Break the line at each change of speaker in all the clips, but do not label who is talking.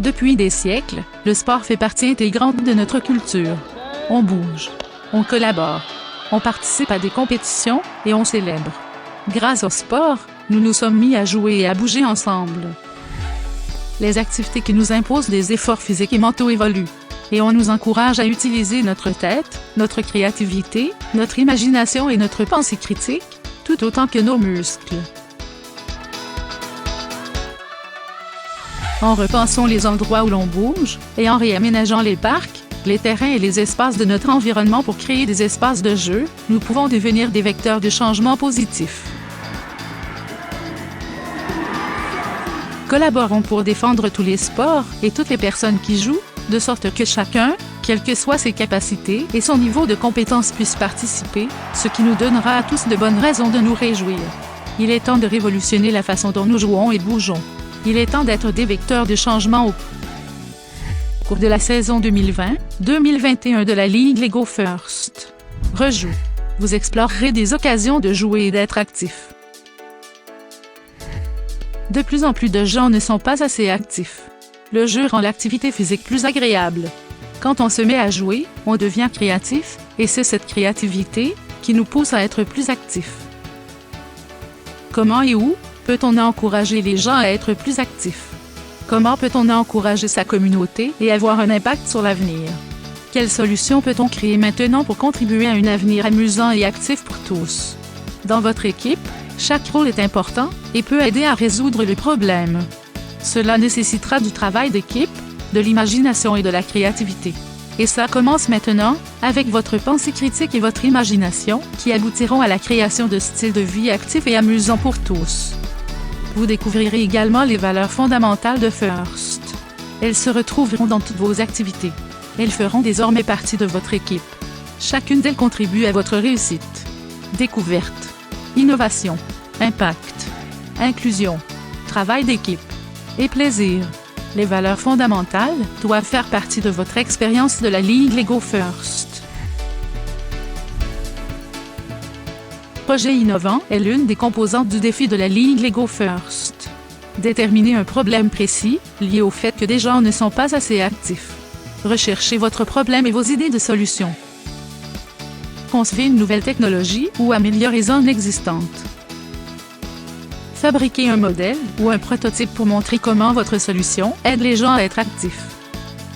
Depuis des siècles, le sport fait partie intégrante de notre culture. On bouge, on collabore, on participe à des compétitions et on célèbre. Grâce au sport, nous nous sommes mis à jouer et à bouger ensemble. Les activités qui nous imposent des efforts physiques et mentaux évoluent. Et on nous encourage à utiliser notre tête, notre créativité, notre imagination et notre pensée critique, tout autant que nos muscles. En repensant les endroits où l'on bouge, et en réaménageant les parcs, les terrains et les espaces de notre environnement pour créer des espaces de jeu, nous pouvons devenir des vecteurs de changement positif. Collaborons pour défendre tous les sports et toutes les personnes qui jouent, de sorte que chacun, quelles que soient ses capacités et son niveau de compétence, puisse participer, ce qui nous donnera à tous de bonnes raisons de nous réjouir. Il est temps de révolutionner la façon dont nous jouons et bougeons. Il est temps d'être des vecteurs de changement au cours de la saison 2020-2021 de la Ligue Lego First. Rejoue. Vous explorerez des occasions de jouer et d'être actifs. De plus en plus de gens ne sont pas assez actifs. Le jeu rend l'activité physique plus agréable. Quand on se met à jouer, on devient créatif, et c'est cette créativité qui nous pousse à être plus actifs. Comment et où peut-on encourager les gens à être plus actifs? Comment peut-on encourager sa communauté et avoir un impact sur l'avenir? Quelles solutions peut-on créer maintenant pour contribuer à un avenir amusant et actif pour tous? Dans votre équipe, chaque rôle est important et peut aider à résoudre le problème. Cela nécessitera du travail d'équipe, de l'imagination et de la créativité. Et ça commence maintenant, avec votre pensée critique et votre imagination, qui aboutiront à la création de styles de vie actifs et amusants pour tous. Vous découvrirez également les valeurs fondamentales de First. Elles se retrouveront dans toutes vos activités. Elles feront désormais partie de votre équipe. Chacune d'elles contribue à votre réussite. Découverte, innovation, impact, inclusion, travail d'équipe et plaisir. Les valeurs fondamentales doivent faire partie de votre expérience de la Ligue Lego First. Projet innovant est l'une des composantes du défi de la Ligue Lego First. Déterminez un problème précis, lié au fait que des gens ne sont pas assez actifs. Recherchez votre problème et vos idées de solutions. Concevez une nouvelle technologie ou améliorez une existante. Fabriquez un modèle ou un prototype pour montrer comment votre solution aide les gens à être actifs.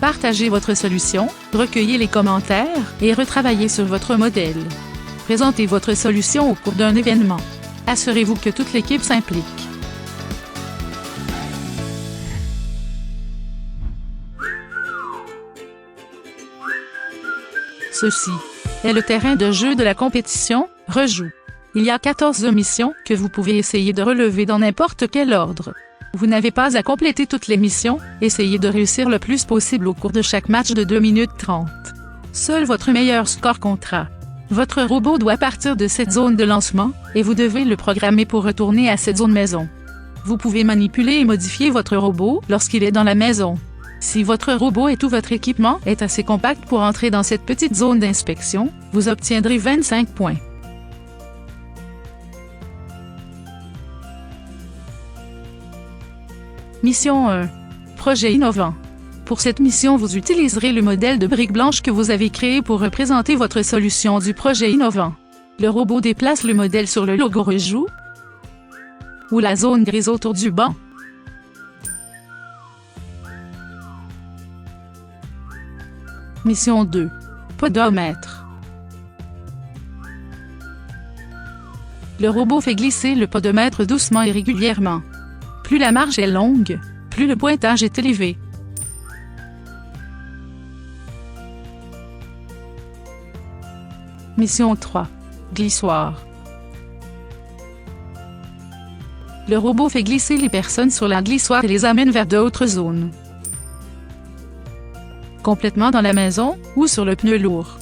Partagez votre solution, recueillez les commentaires et retravaillez sur votre modèle. Présentez votre solution au cours d'un événement. Assurez-vous que toute l'équipe s'implique. Ceci est le terrain de jeu de la compétition Rejoue. Il y a 14 missions que vous pouvez essayer de relever dans n'importe quel ordre. Vous n'avez pas à compléter toutes les missions, essayez de réussir le plus possible au cours de chaque match de 2 minutes 30. Seul votre meilleur score comptera. Votre robot doit partir de cette zone de lancement, et vous devez le programmer pour retourner à cette zone maison. Vous pouvez manipuler et modifier votre robot lorsqu'il est dans la maison. Si votre robot et tout votre équipement est assez compact pour entrer dans cette petite zone d'inspection, vous obtiendrez 25 points. Mission 1. Projet innovant. Pour cette mission, vous utiliserez le modèle de brique blanche que vous avez créé pour représenter votre solution du projet innovant. Le robot déplace le modèle sur le logo Rejoue ou la zone grise autour du banc. Mission 2. Podomètre. Le robot fait glisser le podomètre doucement et régulièrement. Plus la marge est longue, plus le pointage est élevé. Mission 3. Glissoire. Le robot fait glisser les personnes sur la glissoire et les amène vers d'autres zones. Complètement dans la maison ou sur le pneu lourd.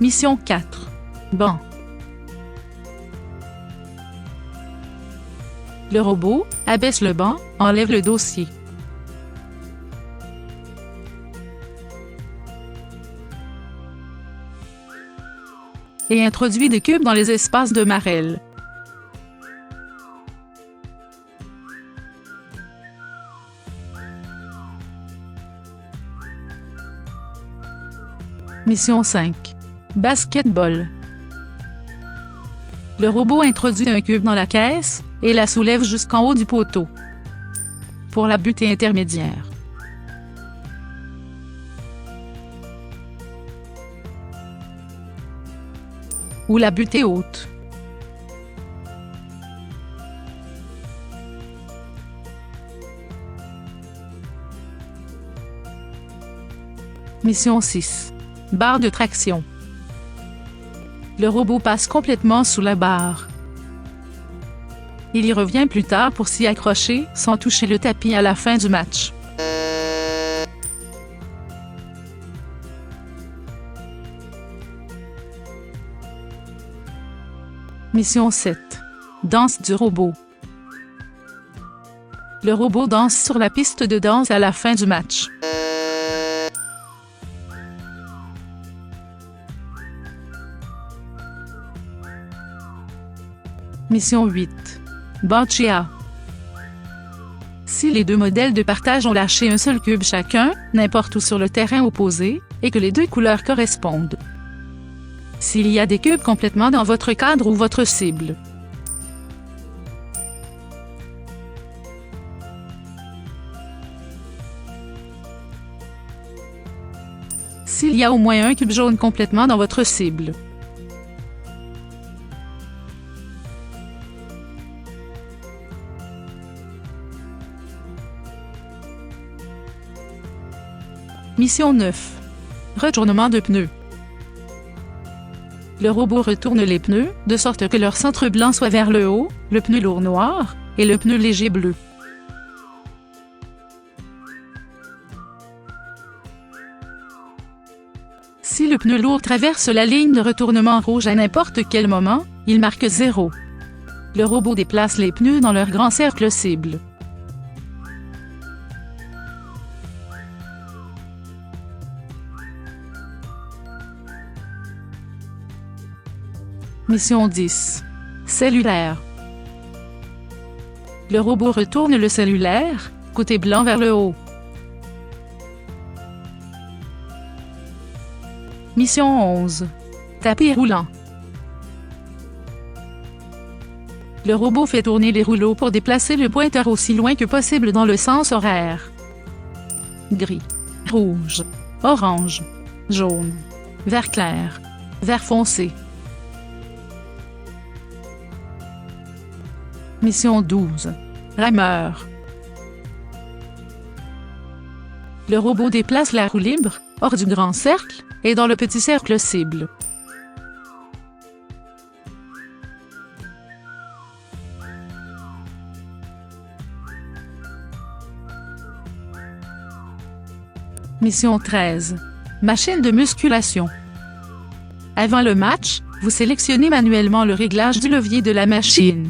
Mission 4. Banc. Le robot abaisse le banc, enlève le dossier. Et introduit des cubes dans les espaces de marelle. Mission 5. Basketball. Le robot introduit un cube dans la caisse et la soulève jusqu'en haut du poteau. Pour la butée intermédiaire. Ou la butée haute. Mission 6. Barre de traction. Le robot passe complètement sous la barre. Il y revient plus tard pour s'y accrocher sans toucher le tapis à la fin du match. Mission 7. Danse du robot. Le robot danse sur la piste de danse à la fin du match. Mission 8. Boccia. Si les deux modèles de partage ont lâché un seul cube chacun, n'importe où sur le terrain opposé, et que les deux couleurs correspondent. S'il y a des cubes complètement dans votre cadre ou votre cible. S'il y a au moins un cube jaune complètement dans votre cible. Mission 9. Retournement de pneus. Le robot retourne les pneus, de sorte que leur centre blanc soit vers le haut, le pneu lourd noir, et le pneu léger bleu. Si le pneu lourd traverse la ligne de retournement rouge à n'importe quel moment, il marque 0. Le robot déplace les pneus dans leur grand cercle cible. Mission 10. Cellulaire. Le robot retourne le cellulaire, côté blanc vers le haut. Mission 11. Tapis roulant. Le robot fait tourner les rouleaux pour déplacer le pointeur aussi loin que possible dans le sens horaire. Gris, rouge, orange, jaune, vert clair, vert foncé. Mission 12. Rameur. Le robot déplace la roue libre, hors du grand cercle, et dans le petit cercle cible. Mission 13. Machine de musculation. Avant le match, vous sélectionnez manuellement le réglage du levier de la machine.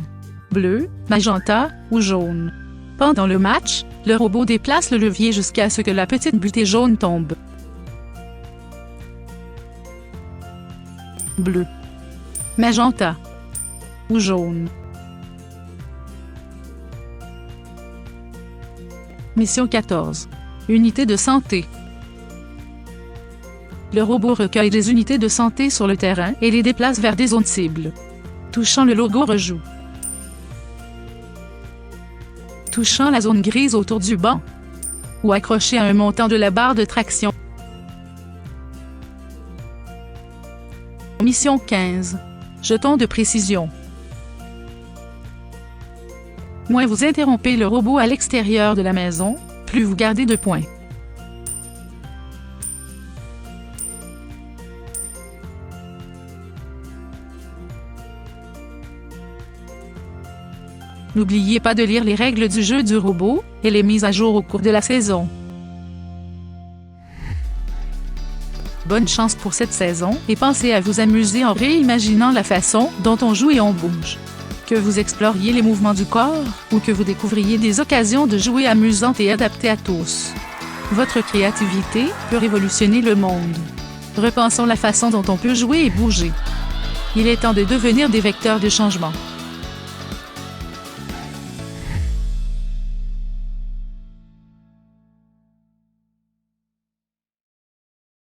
Bleu, magenta ou jaune. Pendant le match, le robot déplace le levier jusqu'à ce que la petite butée jaune tombe. Bleu, magenta ou jaune. Mission 14. Unité de santé. Le robot recueille des unités de santé sur le terrain et les déplace vers des zones cibles. Touchant le logo rejoue. Touchant la zone grise autour du banc. Ou accroché à un montant de la barre de traction. Mission 15. Jeton de précision. Moins vous interrompez le robot à l'extérieur de la maison, plus vous gardez de points. N'oubliez pas de lire les règles du jeu du robot et les mises à jour au cours de la saison. Bonne chance pour cette saison et pensez à vous amuser en réimaginant la façon dont on joue et on bouge. Que vous exploriez les mouvements du corps ou que vous découvriez des occasions de jouer amusantes et adaptées à tous. Votre créativité peut révolutionner le monde. Repensons la façon dont on peut jouer et bouger. Il est temps de devenir des vecteurs de changement.